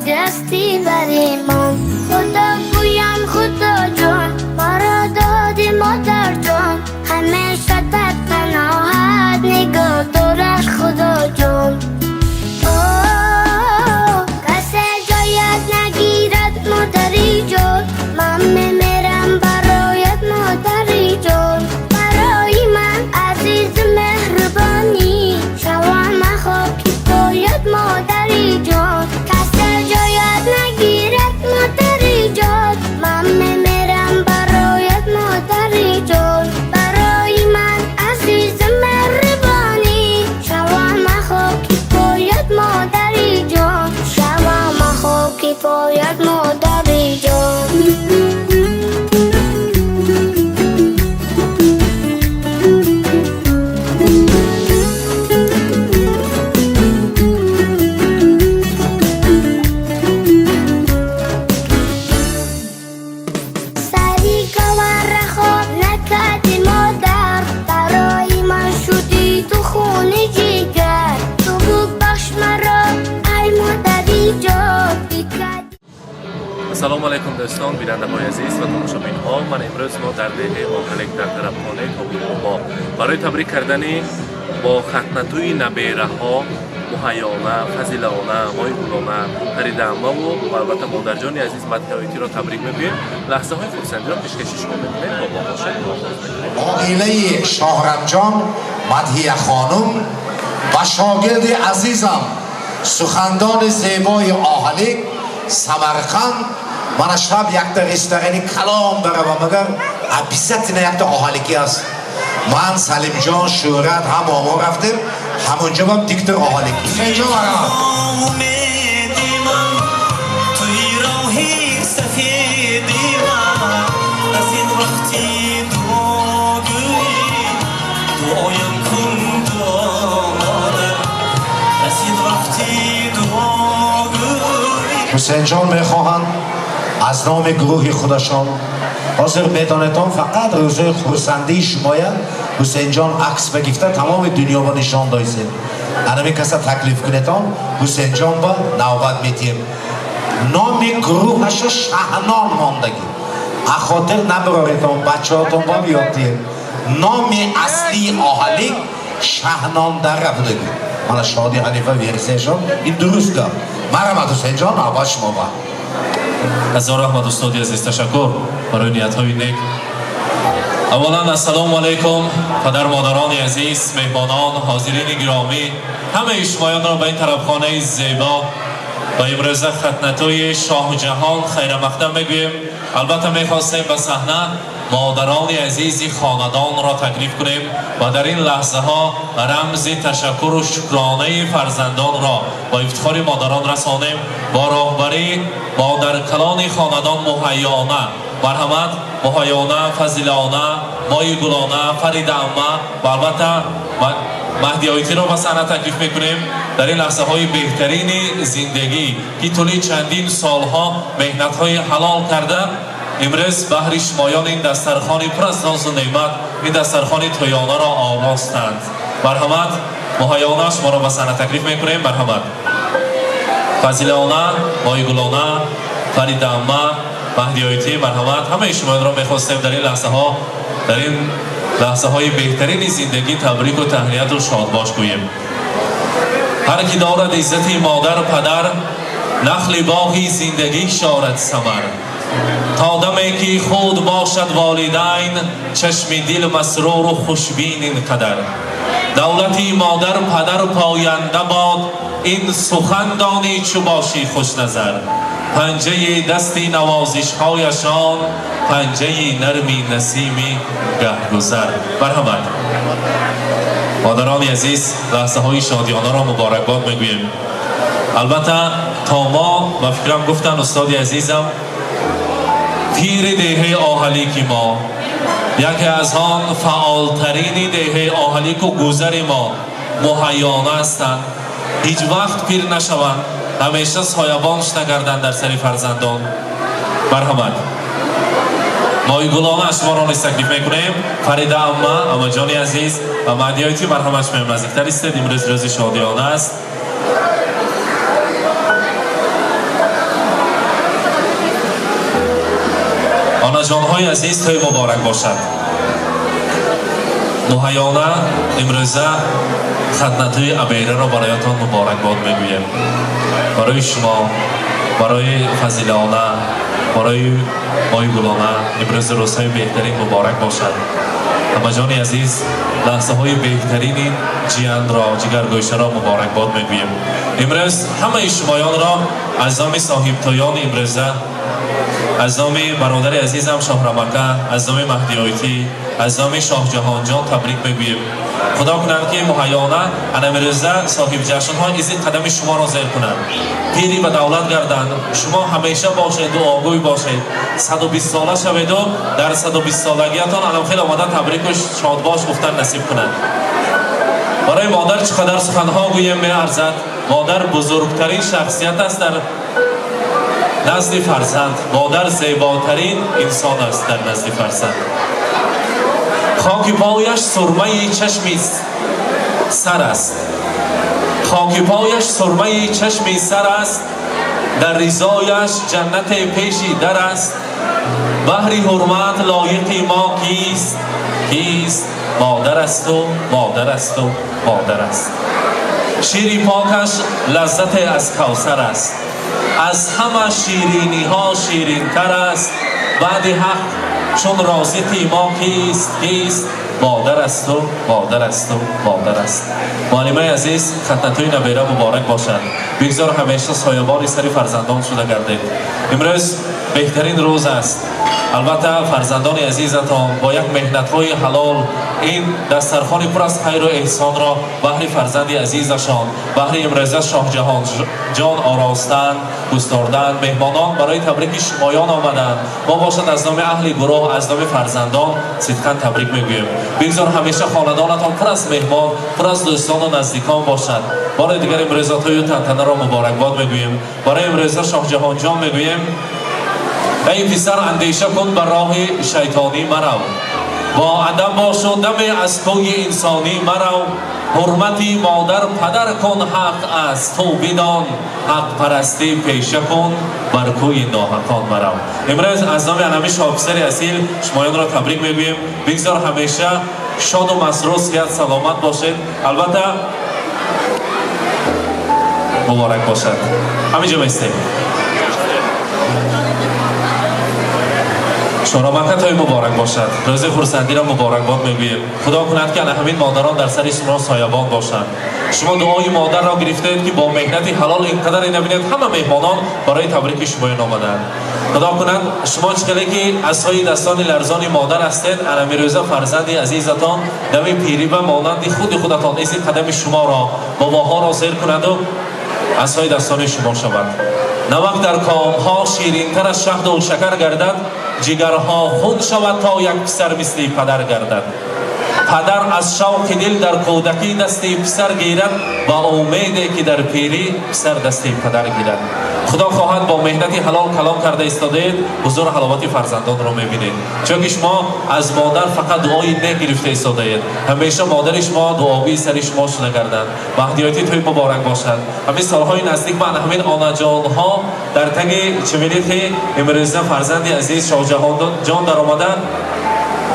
دستی بریمان خدا گویم خدا جان ما را دادی مادر جان همیشه در پناهت نگاه دارش خدا جان کسی جایت نگیرد مادری جان من میمیرم برایت مادری جان برای من عزیز مهربانی شوم خاکی پایت مادری جان کسی جایت نگیرد مادری جان من میمیرم برایت مادری جان برای من عزیز مهربانی شوم خاکی پایت مادری جان شوم خاکی پایت مادری جان سلام علیکم دوستان بیننده های عزیز و تماشابین ها من امروز ما در دیه آهلک در طرفخانه تابوت برای تبریک کردن با ختنتوی نبیره ها مهیانه، فضیلانه، مایگلانه، فریدعمه و البته مادرجان عزیز مدحیاتی را تبریک میگوییم. لحظه های خرسندی را پیشکش شما میکنیم با باشد عائله شاهرمجان مدحیه خانم و شاگرد عزیزم سخندان زیبای آهلک سمرقند من شب یک تا استغنی کلام بروم مگر عبیزت نه یک تا آهلکی است من سلیم جان شهرت هم آما رفتیم همونجا هم دیکتر آهلکی اینجا برام حسین جان میخواهند از نام گروه خودشان حاضر میدانتان فقط روزه خرسندی شماید حسین جان عکس بگیفته تمام دنیا و نشان دایسیم انمی کسا تکلیف کنیتان حسین جان با نوبت میتیم نام گروهش شهنان ماندگی اخاطر نبراریتان بچه هاتان با بیادتیم نام اصلی آهلک شهنان در بودگی من شادی حنیفه ویرسه شد این درست دار مرحمت حسین جان آباد شما با هزار رحمت استادی عزیز تشکر برای نیت های نیک. اولا السلام علیکم پدر مادران عزیز مهمانان حاضرین گرامی همه شمایان را به این طرفخانه زیبا و امروز ختنتوی شاه جهان خیر مقدم میگوییم. البته میخواستیم به صحنه مادران عزیز خاندان را تکلیف کنیم و در این لحظه ها رمز تشکر و شکرانه فرزندان را با افتخار مادران رسانیم با راهبری مادر کلان خاندان مهیانه مرحمت مهیانه فضیلانه مایگلانه فریدعمه و البته مهدیایتی را به صحنه تکلیف میکنیم در این لحظه های بهترین زندگی که طولی چندین سالها مهنت های حلال کرده امروز بهر شمایان این دسترخوان پر از ناز و نعمت این دسترخوان تویانه را آراستند. مرحمت مهیانه شما را به صحنه تکلیف میکنیم. مرحمت فضیلانه مایگلانه فریدعمه مهدیایتی مرحمت همه شمایان را میخواستیم در این لحظه های بهترین زندگی تبریک و تهنیت و شادباش گوییم. هر کی دارد عزت مادر پدر نخل باغی زندگی شارد ثمر تا دمی که خود باشد والدین چشم دل مسرور و خوشبین این قدر دولتی مادر پدر پاینده باد این سخن دانی چو باشی خوش نظر پنجه دستی نوازش هایشان پنجه نرمی نسیمی گهگذر. مرحمت مادران عزیز لحظه های شادیانه را مبارکباد میگوییم. البته تا ما و فکرم گفتن استاد عزیزم پیر دیه آهلک ما یکی از آن فعالترین دیه آهلک و گذر ما مهیانه هستند هیچ وقت پیر نشوند همیشه سایبانش نگردند در سر فرزندان. مرحمت مایگلانه شما را نیز تکلیف میکنیم. فریدعمه اما جانی عزیز و مهدیایتی مرحمتش مهم نزدیکتر استید امروز روز شادیانه است. онаҷонҳои азиз, тӯй муборак бошад. муҳайёна имрӯза хатнатӯи абераро бароятон муборакбод мегӯем. барои шумо, барои фазилона, барои моҳи гулона имрӯз рӯзҳои беҳтарин муборак бошад. ҳамаҷони азиз, лаҳзаҳои беҳтарини ҷиянро, ҷигаргӯшаро муборакбод мегӯем. имрӯз ҳамаи шумоёнро аз номи соҳибтӯёни имрӯза, аз номи бародари азизам Шоҳрамака, аз номи Маҳдиётӣ, аз номи Шоҳҷаҳонҷон табрик мегӯем. худо кунад ки муҳайёна анамирӯза соҳибҷашнҳо изи қадами шуморо зер кунанд, пири ба давлат гарданд. шумо ҳамеша бошед, дуогӯй бошед, 120 сола шаведу дар 120 солагиятон аламхел омада табрику шодбош гуфтан насиб кунад. барои модар чӣ қадар суханҳо гӯем меарзад. модар бузургтарин шахсият аст дар назди фарзанд. модар зеботарин инсон аст дар назди фарзанд. хоки пояш сурмаи чашми сар аст. хоки пояш сурмаи чашми сар аст. дар ризояш ҷаннате пеши дар аст. баҳри ҳурмат лоиқи мо кист? кист? модар асту, модар асту, модар аст. шири покаш лаззате аз кавсар аст. аз ҳама шириниҳо ширинтар аст. баъди ҳақ чун розиқи мо кист? кист? модар асту, модар асту, модар аст. муаллимаи азиз, хатнатӯи набера муборак бошад. бигзор ҳамеша соябони сари фарзандон шуда гардед. имрӯз беҳтарин рӯз аст. албатта фарзандони азизатон бо як меҳнатҳои ҳалол ин дастархони пур аз хайру эҳсонро баҳри фарзанди азизашон, баҳри имрӯза Шоҳҷаҳонҷон оростанд, густорданд. меҳмонон барои табрики шумоён омаданд. мо бошад аз номи аҳли гурӯҳ, аз номи фарзандон сидқан табрик мегӯем. бигзор ҳамеша хонадонатон пур аз меҳмон, пур аз дӯстону наздикон бошад. бори дигар имрӯза тӯю тантанаро муборакбод мегӯем. барои имрӯза Шоҳҷаҳонҷон мегӯем: ای پسر اندیشه کن بر راه شیطانی مرو، با ادب باش و دمی از کوی انسانی مرو. حرمتی مادر پدر کن حق است تو بدان، حق پرستی پیشه کن بر کوی ناحقان مرو. امروز از نام انمی شاپسر اصیل شمایان را تبریک میگویم. بگذار همیشه شاد و مسرور صحت سلامت باشید. البته مبارک باشد. همینجا بایستید. شورامکه تای مبارک باشد. روز خورسندی را مبارکباد میگویم. خدا کند که همین مادران در سر شما سایبان باشند. شما دعای مادر را گرفتید که با مهنت حلال اینقدر نبینید همه مهمانان برای تبریک شما آمدند. خدا کند شما چقدر که عصای دستان لرزان مادر هستید، انمیروزه فرزند عزیزتان دم پیری و مانند خودتان از قدم شما را با واها را زیر کند و عصای دستان شما شود. نمک در کامها شیرین‌تر از شهد و شکر گردد، جگرها خون شود تا یک پسر مثل پدر گردد. پدر از شوق دل در کودکی دست پسر گیرد و امیدی که در پیری پسر دست پدر گیرد. خدا خواهد با مهنت حلال کلام کرده ایستادید، حضور حلاوت فرزندان رو میبینید. چون که شما از مادر فقط دعای نیک گرفته ایستادید. همیشه مادر شما دعاوی سر شما شده گردند. مهدیاتی توی مبارک باشد. همین سالهای نزدیک من همین آنجان ها در تگ چمینیت امروزه فرزند عزیز شاهجهان در آمدن.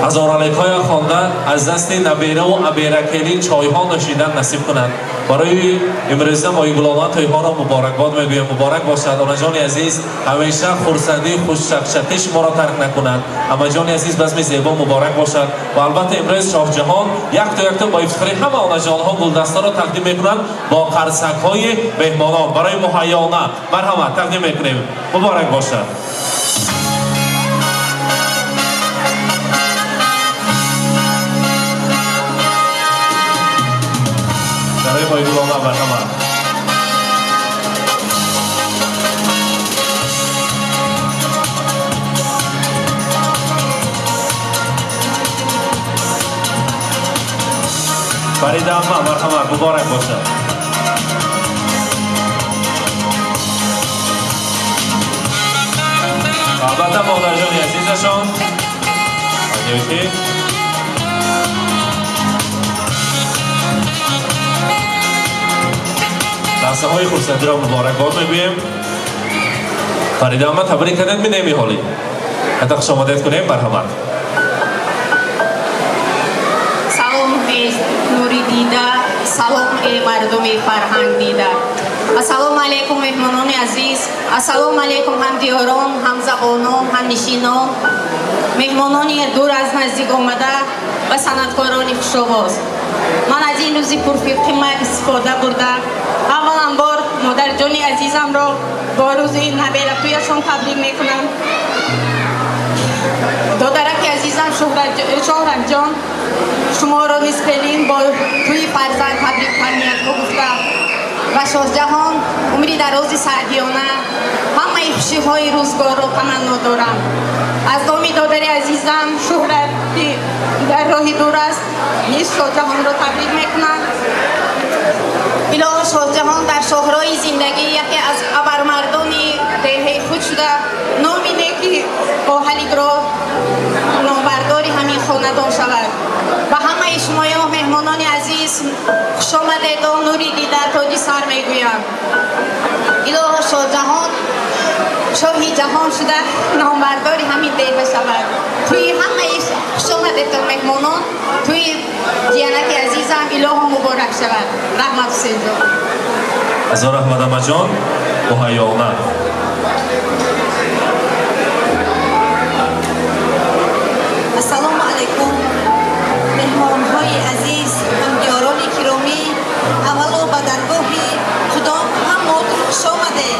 هزارالک‌های خوانده از دست نبیره و ابیرکلی چای‌ها نوشیدن نصیب کنند. برای امروزه ماهی گلانات توی‌ها را مبارکباد میگویم. مبارک باشد. آنجان عزیز همیشه خورسندی خوش شخصیتی شما را ترک نکنند. آنجان عزیز بزم زیبا مبارک باشد. و البته امروز شاهجهان یک تا با افتخاری همه آنجان‌ها گلدسته را تقدیم میکنند با قرصک‌های مهمانان. برای مهیانه مرحمت تقدیم میکنیم. مبارک باشد. Moji gulona marhamat. Farida amma marhamat, muborak bo'lsin. Albatta modarjon azizashon. Aytaylik. لحظه‌های خورسندی را مبارکباد میگویم. فریده اما تبریک کردن می نمی‌حالی. حتی خوش آمدید کنیم. مرحبا. سلام ای نوری دیده، سلام ای مردم فرهنگ دیده. السلام علیکم مهمانان عزیز، السلام علیکم هم دیاران، هم زبانان، هم نشینان، مهمانانی دور از نزدیک آمده و صنعتکاران خوش‌آواز. من از این روزی پرفیقمت استفاده برده اولین بار مادر جان عزیزم را با روز نبیلتویشان تبریک میکنم. دادرک عزیزم شهرت جان شما را نسپلین با توی فرزند تبریک تهنیت گفته و شاهجهان عمری دراز سعدیانه همه خوشی‌های روزگار را تمنا دارم. از نام دادر عزیزم شهرت در راهی دور است نیست شاهجهان را تبریک میکنم. الهی شاهجهان در شاهرای زندگی یکی از ابرمردان دهه خود شده نام نیکی با حلیگراه نامبرداری همین خاندان شود. و همه شما مهمانان عزیز خوش آمدید و نوری دیده تاج سر میگویم. الهی شاهجهان شاهی جهان شده نامبرداری همین دهه شود. توی همه خوش آمدید مهمانان توی دیانک عزیزم الهی مبارک شود. رحمت حسین جان. هزار رحمت اما جان و حیانه. السلام علیکم مهمانهای عزیز، همدیاران گرامی، اولو به درگاه خدا همه‌تون خوش آمده.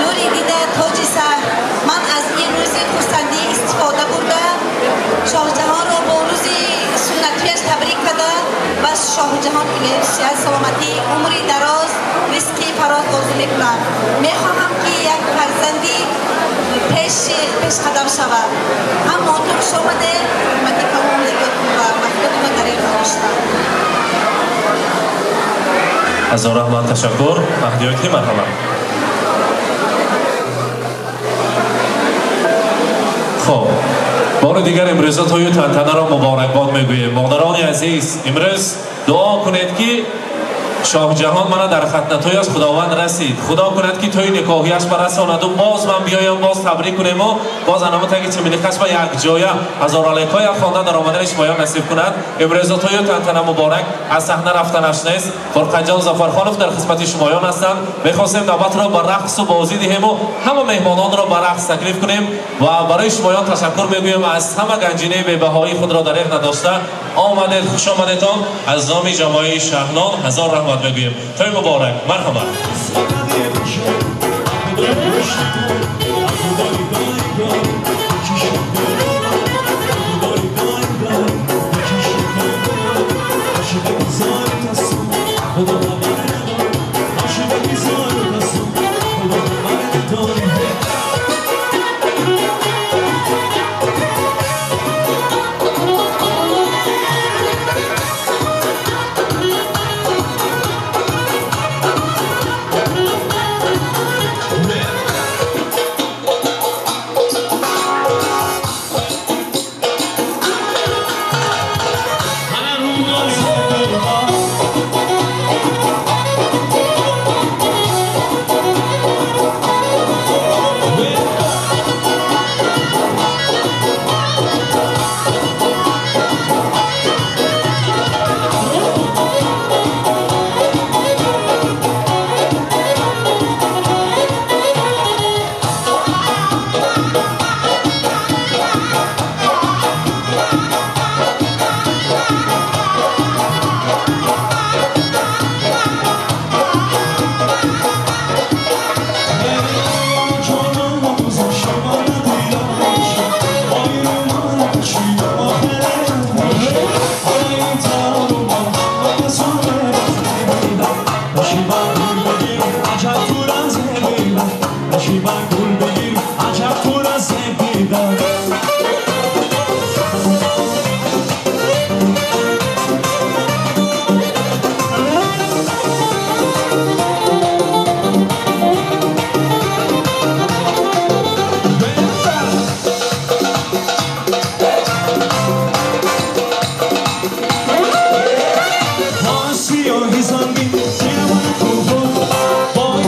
نوری دیده تاج سر. من از این روز خرسندی استفاده برده شاهجهان را با روز سنتیش تبریک کرده و شاهجهان صحت سلامتی عمری دراز رزقی فراز آرزو میکنم. میخواهم که یک فرزندی پیش قدم شود. همه‌تون خوش آمده. حرمتی تمام نگاهتون و مخلوقتون در این داشتم. هزار رحمت تشکر. مهدیاتی مرحبا. خب بار دیگر امروز توی تنتنه را مبارکباد میگوییم. مادران عزیز امروز دعا کنید که شاه جهان من در ختنه از خداوند رسید. خدا کند که توی نکاحیش برساند و باز من بیایم باز تبریک کنیم و باز انامه تگی چه میلیخش و یک جایه هزار علیکای خواندن در آمدن شمایان نصیب کند. امروز توی تنتنه مبارک از صحنه رفتنش نیست. فرقت جان ظفرخانوف در خدمت شمایان هستند. میخواستیم دعوت را به رقص و بازی دهیم و همه مهمانان را به رقص تکلیف کنیم و برای شمایان تشکر میگوییم از همه گنجینه بی‌بهایی خود را دریغ نداشته آمدید. خوش آمدیدتان. از نام جامعه شهرنان هزار رحمت میگوییم. توی مبارک. مرحبا. Boy,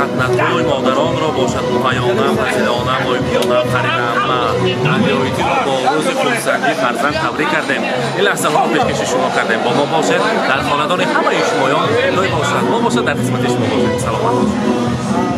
خدمت‌های مادران را باشد مهیانم، وزیرانم، آیبیانم، خریدم و علیایتی را با روز خونسردی فرزند تبریک کردیم. این لحظه ها پیشکش شما کردیم. با ما باشد در خاندان همه شمایان لای باشد، ما باشد در خدمت شما باشد. سلامت باشد.